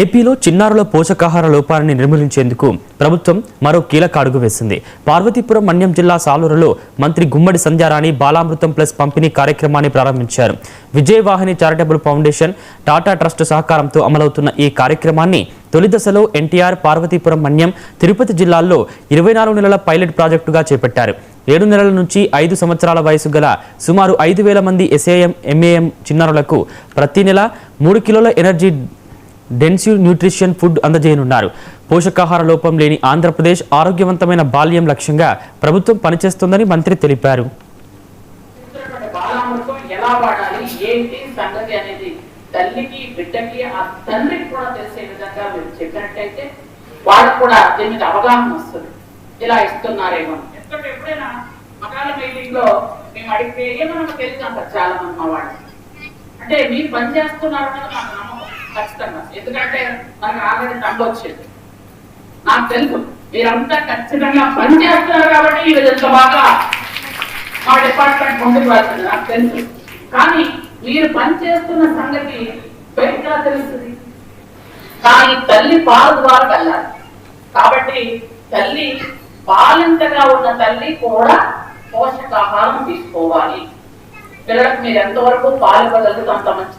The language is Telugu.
ఏపీలో చిన్నారుల పోషకాహార లోపాన్ని నిర్మూలించేందుకు ప్రభుత్వం మరో కీలక అడుగు వేసింది. పార్వతీపురం మన్యం జిల్లా సాలూరులో మంత్రి గుమ్మడి సంధ్యారాణి బాలామృతం ప్లస్ పంపిణీ కార్యక్రమాన్ని ప్రారంభించారు. Vijayavahini charitable foundation, Tata trust సహకారంతో అమలవుతున్న ఈ కార్యక్రమాన్ని తొలి దశలో ఎన్టీఆర్, పార్వతీపురం మన్యం, తిరుపతి జిల్లాల్లో 24 నెలల పైలట్ ప్రాజెక్టుగా చేపట్టారు. 7 నెలల నుంచి 5 సంవత్సరాల వయసు గల సుమారు 5,000 మంది SAM, MAM చిన్నారులకు ప్రతి నెల 3 కిలోల ఎనర్జీ డెన్సివ్ న్యూట్రిషన్ ఫుడ్ అందజేయనున్నారు. పోషకాహార లోపం లేని ఆంధ్రప్రదేశ్, ఆరోగ్యవంతమైన బాల్యం లక్ష్యంగా ప్రభుత్వం పనిచేస్తోందని మంత్రి తెలిపారు. తల్లికి బిడ్డకి ఆ తండ్రికి కూడా తెలిసే విధంగా మీరు చెప్పినట్టయితే వాళ్ళకు కూడా దీని మీద అవగాహన వస్తుంది. ఇలా ఇస్తున్నారేమో. ఎందుకంటే ఎప్పుడైనా మకాల మీటింగ్ లో మేము అడిగితే ఏమన్నా తెలుసు అంటారు చాలా మంది మా వాళ్ళు. అంటే మీరు పని చేస్తున్నారు అన్నది నాకు నమ్మకం ఖచ్చితంగా. ఎందుకంటే మనకు ఆల్రెడీ తండ్రి వచ్చింది. నాకు తెలుసు మీరంతా ఖచ్చితంగా పని చేస్తున్నారు కాబట్టి ఈ విధంగా బాగా మా డిపార్ట్మెంట్ ముందుకు వెళ్తుంది నాకు తెలుసు. కానీ మీరు పనిచేస్తున్న సంగతి బయటగా తెలుస్తుంది. కానీ తల్లి పాల ద్వారా వెళ్ళాలి. కాబట్టి తల్లి పాలింతగా ఉన్న తల్లి కూడా పోషకాహారం తీసుకోవాలి. పిల్లలకు మీరు ఎంతవరకు పాలు ఇవ్వగలుగుతాం అంత మంచిది.